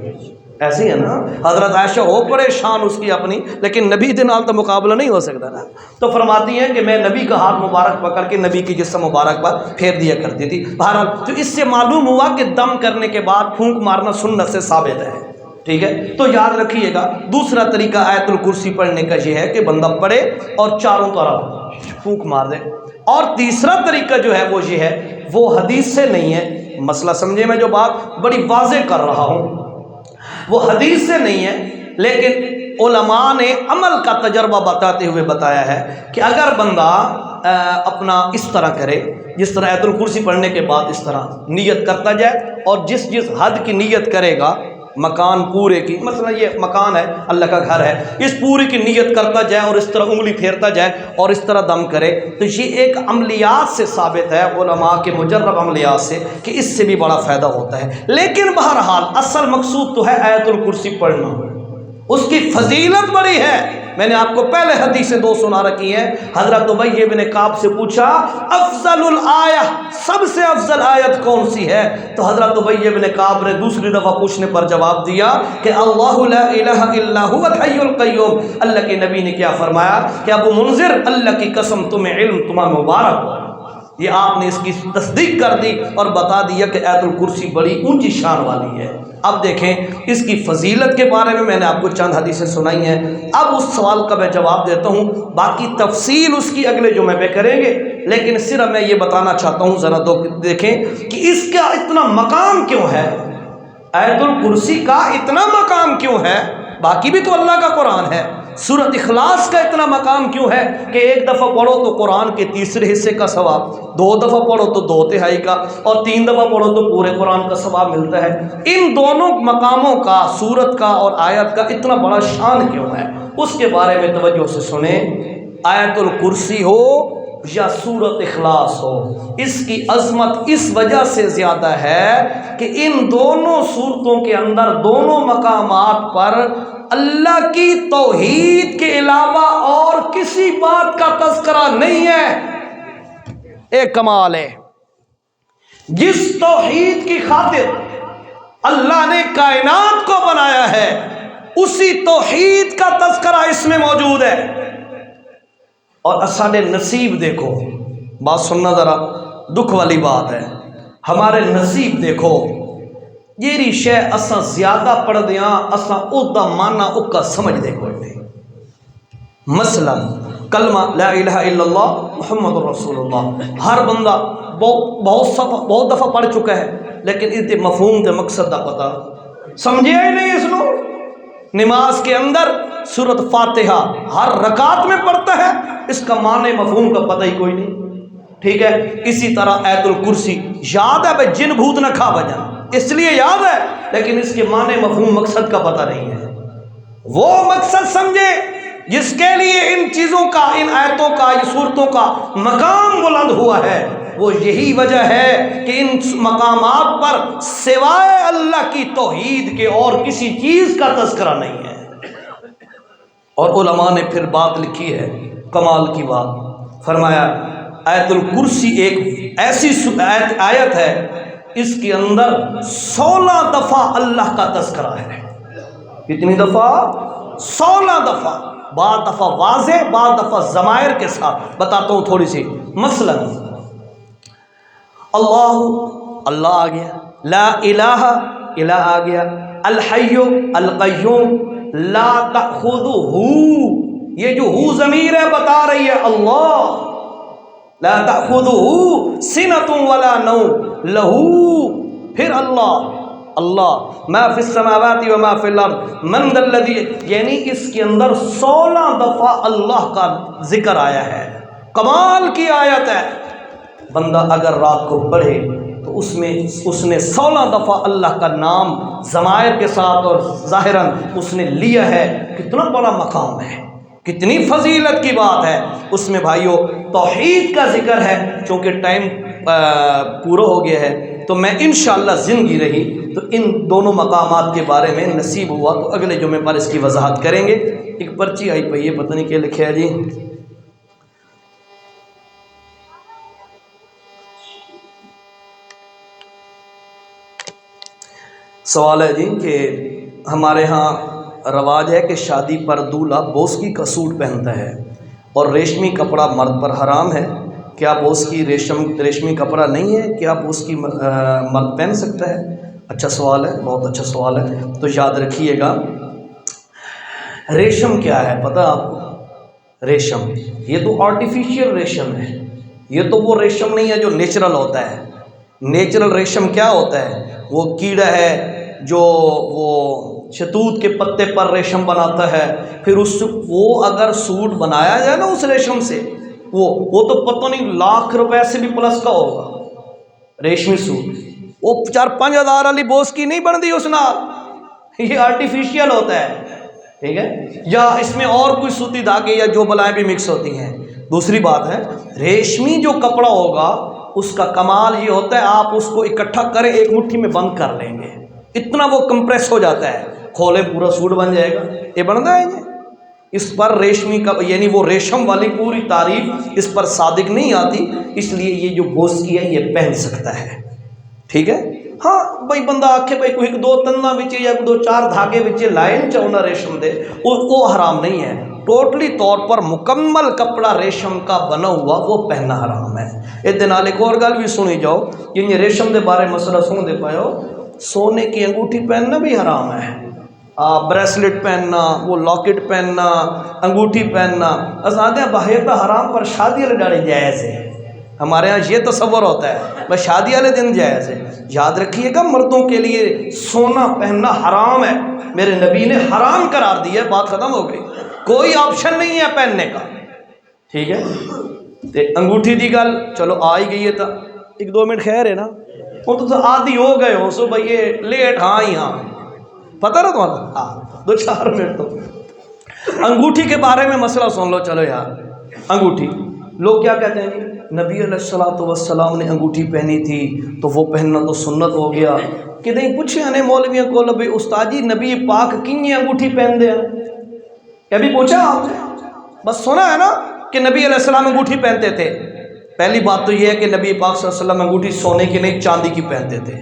ایسے ہی ہے نا۔ حضرت عائشہ ہو پریشان اس کی اپنی، لیکن نبی دے نال تو مقابلہ نہیں ہو سکتا نا، تو فرماتی ہیں کہ میں نبی کا ہاتھ مبارک پکڑ کے نبی کی جسم مبارک پر پھیر دیا کرتی تھی۔ بہرحال تو اس سے معلوم ہوا کہ دم کرنے کے بعد پھونک مارنا سنت سے ثابت ہے، ٹھیک ہے، تو یاد رکھیے گا۔ دوسرا طریقہ آیت الکرسی پڑھنے کا یہ ہے کہ بندہ پڑھے اور چاروں طرف پھونک مار دے، اور تیسرا طریقہ جو ہے وہ یہ ہے، وہ حدیث سے نہیں ہے، مسئلہ سمجھے، میں جو بات بڑی واضح کر رہا ہوں وہ حدیث سے نہیں ہے، لیکن علماء نے عمل کا تجربہ بتاتے ہوئے بتایا ہے کہ اگر بندہ اپنا اس طرح کرے، جس طرح آیت الکرسی پڑھنے کے بعد اس طرح نیت کرتا جائے، اور جس حد کی نیت کرے گا، مکان پورے کی، مثلا یہ مکان ہے، اللہ کا گھر ہے، اس پوری کی نیت کرتا جائے اور اس طرح انگلی پھیرتا جائے اور اس طرح دم کرے، تو یہ ایک عملیات سے ثابت ہے، علماء کے مجرب عملیات سے، کہ اس سے بھی بڑا فائدہ ہوتا ہے۔ لیکن بہرحال اصل مقصود تو ہے آیت الکرسی پڑھنا، اس کی فضیلت بڑی ہے۔ میں نے آپ کو پہلے حدیثیں 2 سنا رکھی ہیں۔ حضرت ابی بن کعب سے پوچھا افضل الآیہ، سب سے افضل آیت کون سی ہے؟ تو حضرت ابی بن کعب نے دوسری دفعہ پوچھنے پر جواب دیا کہ اللہ لا الہ الا هو الحی القیوم۔ اللہ کے نبی نے کیا فرمایا کہ ابو منذر، اللہ کی قسم تمہیں علم تمہیں مبارک ہو، یہ آپ نے اس کی تصدیق کر دی اور بتا دیا کہ آیت الکرسی بڑی اونچی شان والی ہے۔ اب دیکھیں اس کی فضیلت کے بارے میں نے آپ کو چند حدیثیں سنائی ہیں، اب اس سوال کا میں جواب دیتا ہوں، باقی تفصیل اس کی اگلے جمعے پہ کریں گے، لیکن صرف میں یہ بتانا چاہتا ہوں، ذرا دیکھیں کہ اس کا اتنا مقام کیوں ہے، آیت الکرسی کا اتنا مقام کیوں ہے، باقی بھی تو اللہ کا قرآن ہے۔ سورۃ اخلاص کا اتنا مقام کیوں ہے کہ 1 دفعہ پڑھو تو قرآن کے تیسرے حصے کا ثواب، 2 دفعہ پڑھو تو 2/3 کا، اور 3 دفعہ پڑھو تو پورے قرآن کا ثواب ملتا ہے۔ ان دونوں مقاموں کا، سورت کا اور آیت کا، اتنا بڑا شان کیوں ہے، اس کے بارے میں توجہ سے سنیں۔ آیت الکرسی ہو یا سورۃ اخلاص ہو، اس کی عظمت اس وجہ سے زیادہ ہے کہ ان دونوں صورتوں کے اندر، دونوں مقامات پر اللہ کی توحید کے علاوہ اور کسی بات کا تذکرہ نہیں ہے۔ ایک کمال ہے، جس توحید کی خاطر اللہ نے کائنات کو بنایا ہے، اسی توحید کا تذکرہ اس میں موجود ہے۔ اور اصل نصیب دیکھو، بات سننا ذرا، دکھ والی بات ہے، ہمارے نصیب دیکھو، یہ شے اساں زیادہ پڑھ دیاں، اساں اودا مانا اکا سمجھ دے کوئی نہیں۔ مثلا کلمہ لا الہ الا اللہ محمد رسول اللہ ہر بندہ بہت دفعہ پڑھ چکا ہے، لیکن اس دے مفہوم تے مقصد دا پتہ سمجھے ہی نہیں اس نو۔ نماز کے اندر سورۃ فاتحہ ہر رکعت میں پڑھتا ہے، اس کا معنی مفہوم کا پتہ ہی کوئی نہیں، ٹھیک ہے۔ اسی طرح آیت الکرسی یاد ہے بھائی، جن بھوت نہ کھا بجن، اس لیے یاد ہے، لیکن اس کے معنی مفہوم مقصد کا پتہ نہیں ہے۔ وہ مقصد سمجھے جس کے لیے ان چیزوں کا، ان آیتوں کا، ان صورتوں کا مقام بلند ہوا ہے، وہ یہی وجہ ہے کہ ان مقامات پر سوائے اللہ کی توحید کے اور کسی چیز کا تذکرہ نہیں ہے۔ اور علماء نے پھر بات لکھی ہے، کمال کی بات، فرمایا آیت الکرسی ایک ایسی آیت ہے، اس کے اندر 16 دفعہ اللہ کا تذکرہ ہے۔ کتنی دفعہ؟ 16 دفعہ، بعض دفعہ واضح، بعض دفعہ ضمائر کے ساتھ۔ بتاتا ہوں تھوڑی سی، مثلا اللہ آ گیا، لا الہ الہ آ گیا، الحی القیوم، لا تأخذہ، یہ جو ہو ضمیر ہے بتا رہی ہے اللہ، لا تأخذہ سنۃ ولا نوم، لہو پھر اللہ اللہ ما فی السماوات و ما فی الارض من ذا الذی، یعنی اس کے اندر 16 دفعہ اللہ کا ذکر آیا ہے. کمال کی آیت ہے. بندہ اگر رات کو پڑھے تو اس نے 16 دفعہ اللہ کا نام ضمائر کے ساتھ اور ظاہراً اس نے لیا ہے. کتنا بڑا مقام ہے، کتنی فضیلت کی بات ہے اس میں بھائیو. توحید کا ذکر ہے. چونکہ ٹائم پورا ہو گیا ہے تو میں انشاءاللہ زندگی رہی تو ان دونوں مقامات کے بارے میں نصیب ہوا تو اگلے جمعے پر اس کی وضاحت کریں گے. ایک پرچی آئی پئی ہے، پتہ نہیں کیا لکھا ہے جی. سوال ہے جی کہ ہمارے ہاں رواج ہے کہ شادی پر دولہا بوسکی کا سوٹ پہنتا ہے اور ریشمی کپڑا مرد پر حرام ہے. کیا بوسکی ریشمی کپڑا نہیں ہے؟ کیا بوسکی مرد پہن سکتا ہے؟ اچھا سوال ہے، بہت اچھا سوال ہے. تو یاد رکھیے گا، ریشم کیا ہے پتہ آپ کو؟ ریشم یہ تو آرٹیفیشیل ریشم ہے. یہ تو وہ ریشم نہیں ہے جو نیچرل ہوتا ہے. نیچرل ریشم کیا ہوتا ہے؟ وہ کیڑا ہے جو وہ شہتوت کے پتے پر ریشم بناتا ہے. پھر وہ اگر سوٹ بنایا جائے نا اس ریشم سے، وہ تو پتہ نہیں لاکھ روپے سے بھی پلس کا ہوگا ریشمی سوٹ. وہ 4-5 ہزار والی بوسکی نہیں بنتی اس نال. یہ آرٹیفیشیل ہوتا ہے، ٹھیک ہے. یا اس میں اور کوئی سوتی دھاگے یا جو بلائیں بھی مکس ہوتی ہیں. دوسری بات ہے، ریشمی جو کپڑا ہوگا اس کا کمال یہ ہوتا ہے آپ اس کو اکٹھا کریں ایک مٹھی میں بند کر لیں گے، اتنا وہ کمپریس ہو جاتا ہے، کھولے پورا سوٹ بن جائے گا. یہ بنتا ہے یہ اس پر ریشمی کا یعنی وہ ریشم والی پوری تعریف اس پر صادق نہیں آتی. اس لیے یہ جو بوسکی ہے یہ پہن سکتا ہے، ٹھیک ہے. ہاں بھائی بندہ آکھے بھائی کوئی 1-2 تنہ وچے یا 2-4 دھاگے وچے لائن چاہنا ریشم دے، وہ حرام نہیں ہے. ٹوٹلی طور پر مکمل کپڑا ریشم کا بنا ہوا وہ پہننا حرام ہے. اس دن ایک اور گل بھی سنی جاؤ، یہ ریشم دے بارے مسئلہ سن دے پاؤ. سونے کی انگوٹھی پہننا بھی حرام ہے. بریسلٹ پہننا، وہ لاکٹ پہننا، انگوٹھی پہننا آزادیاں باہر کا حرام، پر شادی والے ڈاڑے جائز ہے. ہمارے ہاں یہ تصور ہوتا ہے بس شادی والے دن جائز ہے. یاد رکھیے گا مردوں کے لیے سونا پہننا حرام ہے. میرے نبی نے حرام قرار دیا ہے، بات ختم ہو گئی. کوئی آپشن نہیں ہے پہننے کا، ٹھیک ہے. تے انگوٹھی دی گل چلو آ ہی گئی ہے تو 1-2 منٹ خیر ہے نا، وہ تو آدھی ہو گئے ہو سو بھائی لیٹ. ہاں ہی ہاں پتہ نا تمہارا، ہاں 2-4 منٹ. تو انگوٹھی کے بارے میں مسئلہ سن لو. چلو یار انگوٹھی، لوگ کیا کہتے ہیں نبی علیہ الصلوۃ والسلام نے انگوٹھی پہنی تھی تو وہ پہننا تو سنت ہو گیا. کہ نہیں پوچھے نے مولویوں کو بھائی استاد جی نبی پاک کیں انگوٹھی پہن دے؟ کبھی پوچھا آپ نے؟ بس سنا ہے نا کہ نبی علیہ السلام انگوٹھی پہنتے تھے. پہلی بات تو یہ ہے کہ نبی پاک صلی اللہ علیہ وسلم انگوٹھی سونے کی نہیں چاندی کی پہنتے تھے.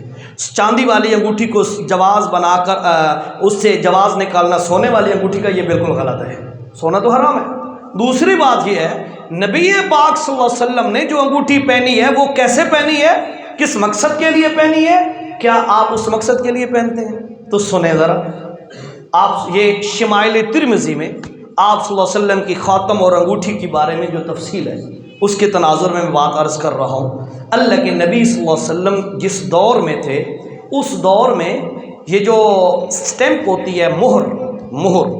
چاندی والی انگوٹھی کو جواز بنا کر اس سے جواز نکالنا سونے والی انگوٹھی کا یہ بالکل غلط ہے. سونا تو حرام ہے. دوسری بات یہ ہے نبی پاک صلی اللہ علیہ وسلم نے جو انگوٹھی پہنی ہے وہ کیسے پہنی ہے، کس مقصد کے لیے پہنی ہے؟ کیا آپ اس مقصد کے لیے پہنتے ہیں؟ تو سنیں ذرا آپ، یہ شمائل ترمذی میں آپ صلی اللہ علیہ وسلم کی خاتم اور انگوٹھی کے بارے میں جو تفصیل ہے اس کے تناظر میں بات عرض کر رہا ہوں. اللہ کے نبی صلی اللہ علیہ وسلم جس دور میں تھے اس دور میں یہ جو سٹیمپ ہوتی ہے مہر،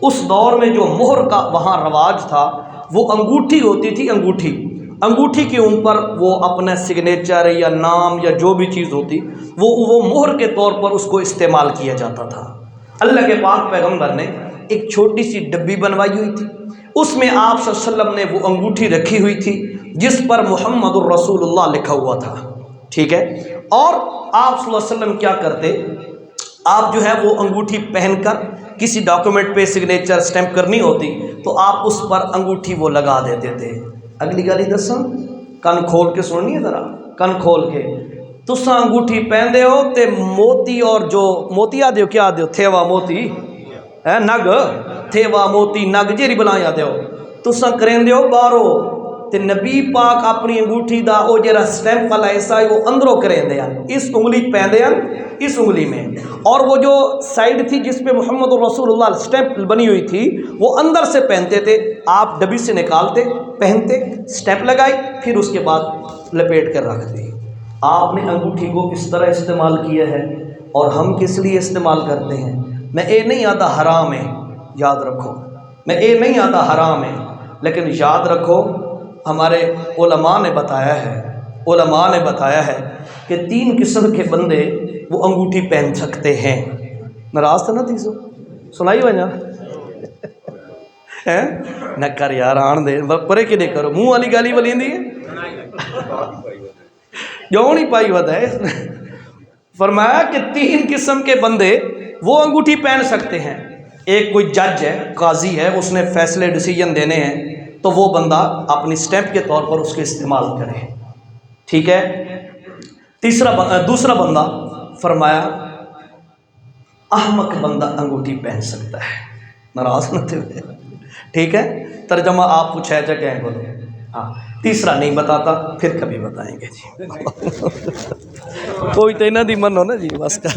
اس دور میں جو مہر کا وہاں رواج تھا وہ انگوٹھی ہوتی تھی. انگوٹھی کے اوپر وہ اپنا سگنیچر یا نام یا جو بھی چیز ہوتی وہ مہر کے طور پر اس کو استعمال کیا جاتا تھا. اللہ کے پاک پیغمبر نے ایک چھوٹی سی ڈبی بنوائی ہوئی تھی، اس میں آپ صلی اللہ علیہ وسلم نے وہ انگوٹھی رکھی ہوئی تھی جس پر محمد الرسول اللہ لکھا ہوا تھا، ٹھیک ہے. اور آپ صلی اللہ علیہ وسلم کیا کرتے، آپ جو ہے وہ انگوٹھی پہن کر کسی ڈاکومنٹ پہ سگنیچر سٹیمپ کرنی ہوتی تو آپ اس پر انگوٹھی وہ لگا دیتے تھے. اگلی گالی دساں، کن کھول کے سننی ہے ذرا، کن کھول کے. تساں انگوٹھی پہن دے ہو تے موتی اور جو موتی آدھے ہو کیا آدھے ہو تھیوا موتی نگ، تھیوا موتی نگ جیری بلائیں آدھے ہو تساں کریں دے ہو بارو تے نبی پاک اپنی انگوٹھی دا او جرا سٹیمپ والا ایسا ہے وہ اندروں کریں دے اس انگلی پہن دے اس انگلی میں، اور وہ جو سائڈ تھی جس پہ محمد الرسول اللہ سٹیمپ بنی ہوئی تھی وہ اندر سے پہنتے تھے. آپ ڈبی سے نکالتے، پہنتے، سٹیمپ لگائی، پھر اس کے بعد لپیٹ کر رکھ دی. آپ نے انگوٹھی کو اس طرح استعمال کیا ہے اور ہم کس لیے استعمال کرتے ہیں. میں اے نہیں آتا حرام ہے، یاد رکھو، میں اے نہیں آتا حرام ہے، لیکن یاد رکھو ہمارے علماء نے بتایا ہے کہ 3 قسم کے بندے وہ انگوٹھی پہن سکتے ہیں. ناراض تو نہ تھی سنائی وجہ نہ کر یار آن دے پرے کے کرو منہ والی گالی والی ہے جو نہیں پائی ہوتا ہے. فرمایا کہ 3 قسم کے بندے وہ انگوٹھی پہن سکتے ہیں. ایک کوئی جج ہے، قاضی ہے، اس نے فیصلے ڈیسیجن دینے ہیں تو وہ بندہ اپنی سٹیمپ کے طور پر اس کے استعمال کرے، ٹھیک ہے. دوسرا بندہ فرمایا احمق بندہ انگوٹھی پہن سکتا ہے. ناراض نہ تھے، ٹھیک ہے. ترجمہ آپ پوچھا جا کہ بولو. ہاں تیسرا نہیں بتاتا، پھر کبھی بتائیں گے جی. کوئی تو نہ دی من ہو نا جی بس کا.